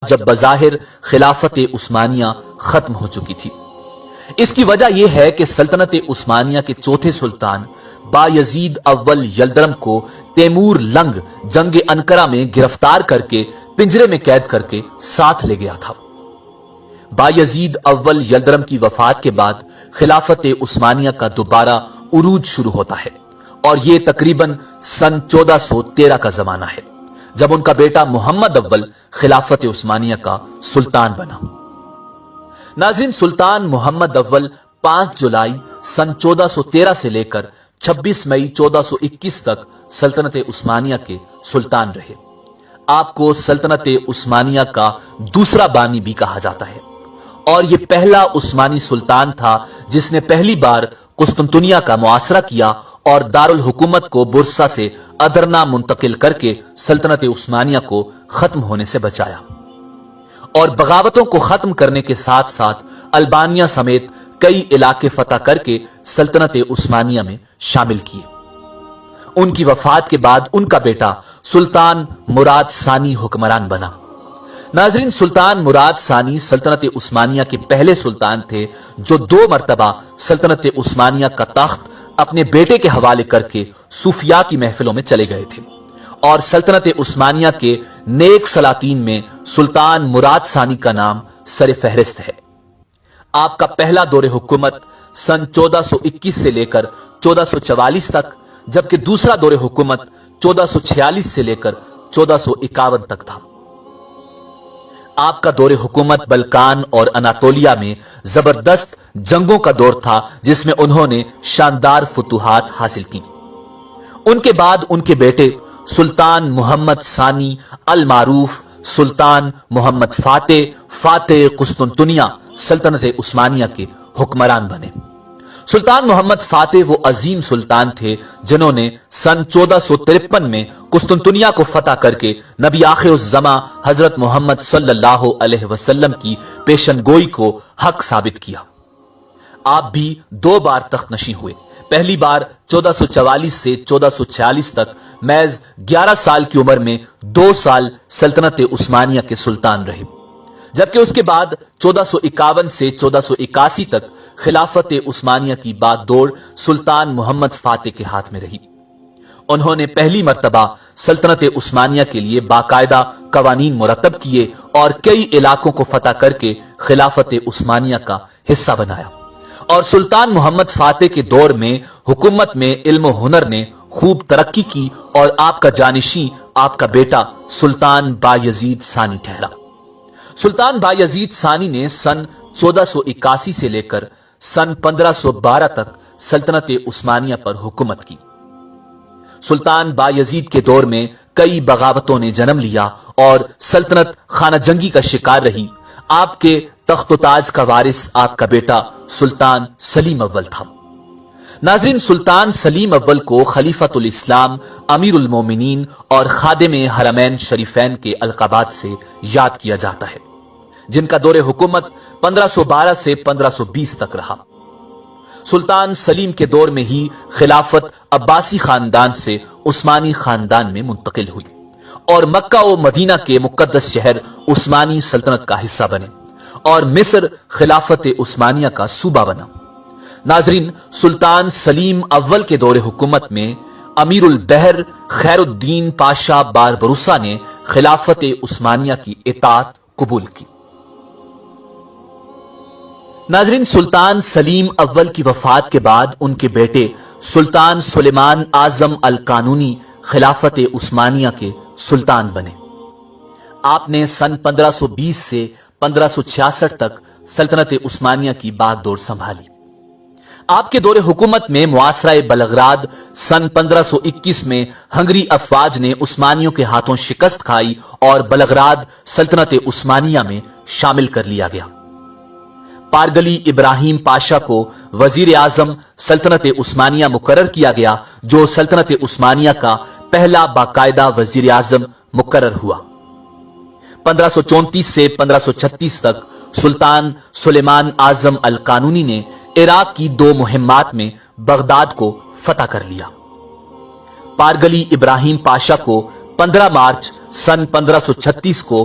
جب بظاہر خلافت عثمانیہ ختم ہو چکی تھی۔ اس کی وجہ یہ ہے کہ سلطنت عثمانیہ کے چوتھے سلطان بایزید اول یلدرم کو تیمور لنگ جنگ انقرہ میں گرفتار کر کے پنجرے میں قید کر کے ساتھ لے گیا تھا۔ بایزید اول یلدرم کی وفات کے بعد خلافت عثمانیہ کا دوبارہ عروج شروع ہوتا ہے، اور یہ تقریباً سن 1413 کا زمانہ ہے، جب ان کا بیٹا محمد اول خلافت عثمانیہ کا سلطان بنا۔ ناظرین، سلطان محمد اول 5 جولائی سن 1413 سے لے کر 26 مئی 1421 تک سلطنت عثمانیہ کے سلطان رہے۔ آپ کو سلطنت عثمانیہ کا دوسرا بانی بھی کہا جاتا ہے، اور یہ پہلا عثمانی سلطان تھا جس نے پہلی بار قسطنطنیہ کا محاصرہ کیا اور دارالحکومت کو برسا سے ادرنا منتقل کر کے سلطنت عثمانیہ کو ختم ہونے سے بچایا، اور بغاوتوں کو ختم کرنے کے ساتھ ساتھ البانیہ سمیت کئی علاقے فتح کر کے سلطنت عثمانیہ میں شامل کیے۔ ان کی وفات کے بعد ان کا بیٹا سلطان مراد ثانی حکمران بنا۔ ناظرین، سلطان مراد ثانی سلطنت عثمانیہ کے پہلے سلطان تھے جو 2 مرتبہ سلطنت عثمانیہ کا تخت اپنے بیٹے کے حوالے کر کے صوفیاء کی محفلوں میں چلے گئے تھے، اور سلطنت عثمانیہ کے نیک سلاطین میں سلطان مراد ثانی کا نام سر فہرست ہے۔ آپ کا پہلا دور حکومت سن 1421 سے لے کر 1444 تک، جبکہ دوسرا دور حکومت 1446 سے لے کر 1451 تک تھا۔ آپ کا دور حکومت بلکان اور اناتولیا میں زبردست جنگوں کا دور تھا، جس میں انہوں نے شاندار فتوحات حاصل کی۔ ان کے بعد ان کے بیٹے سلطان محمد ثانی المعروف سلطان محمد فاتح قسطنطنیہ سلطنت عثمانیہ کے حکمران بنے۔ سلطان محمد فاتح وہ عظیم سلطان تھے جنہوں نے سن 1453 میں قسطنطنیہ کو فتح کر کے نبی آخر الزماں حضرت محمد صلی اللہ علیہ وسلم کی پیشن گوئی کو حق ثابت کیا۔ آپ بھی 2 بار تخت نشین ہوئے۔ پہلی بار 1444 سے 1446 تک محض 11 سال کی عمر میں 2 سال سلطنت عثمانیہ کے سلطان رہے، جبکہ اس کے بعد 1451 سے 1481 تک خلافت عثمانیہ کی بات دوڑ سلطان محمد فاتح کے ہاتھ میں رہی۔ انہوں نے پہلی مرتبہ سلطنت عثمانیہ کے لیے باقاعدہ قوانین مرتب کیے اور کئی علاقوں کو فتح کر کے خلافت عثمانیہ کا حصہ بنایا، اور سلطان محمد فاتح کے دور میں حکومت میں علم و ہنر نے خوب ترقی کی، اور آپ کا جانشین آپ کا بیٹا سلطان بایزید ثانی ٹھہرا۔ سلطان بایزید ثانی نے سن 1481 سے لے کر سن 1512 تک سلطنت عثمانیہ پر حکومت کی۔ سلطان بایزید کے دور میں کئی بغاوتوں نے جنم لیا اور سلطنت خانہ جنگی کا شکار رہی۔ آپ کے تخت و تاج کا وارث آپ کا بیٹا سلطان سلیم اول تھا۔ ناظرین، سلطان سلیم اول کو خلیفۃ الاسلام، امیر المومنین اور خادم حرمین شریفین کے القابات سے یاد کیا جاتا ہے، جن کا دور حکومت 1512 سے 1520 تک رہا۔ سلطان سلیم کے دور میں ہی خلافت عباسی خاندان سے عثمانی خاندان میں منتقل ہوئی، اور مکہ و مدینہ کے مقدس شہر عثمانی سلطنت کا حصہ بنے، اور مصر خلافت عثمانیہ کا صوبہ بنا۔ ناظرین، سلطان سلیم اول کے دور حکومت میں امیر البحر خیر الدین پاشا باربروسا نے خلافت عثمانیہ کی اطاعت قبول کی۔ ناظرین، سلطان سلیم اول کی وفات کے بعد ان کے بیٹے سلطان سلیمان اعظم القانونی خلافت عثمانیہ کے سلطان بنے۔ آپ نے سن 1520 سے 1566 تک سلطنت عثمانیہ کی باغ ڈور سنبھالی۔ آپ کے دور حکومت میں معاصرہ بلغراد سن 1521 میں ہنگری افواج نے عثمانیوں کے ہاتھوں شکست کھائی اور بلغراد سلطنت عثمانیہ میں شامل کر لیا گیا۔ پارگلی ابراہیم پاشا کو وزیر اعظم سلطنت عثمانیہ مقرر کیا گیا، جو سلطنت عثمانیہ کا پہلا باقاعدہ وزیر اعظم مقرر ہوا۔ 1534 سے 1536 تک سلطان سلیمان اعظم القانونی نے عراق کی 2 مہمات میں بغداد کو فتح کر لیا۔ پارگلی ابراہیم پاشا کو 15 مارچ سن 1536 کو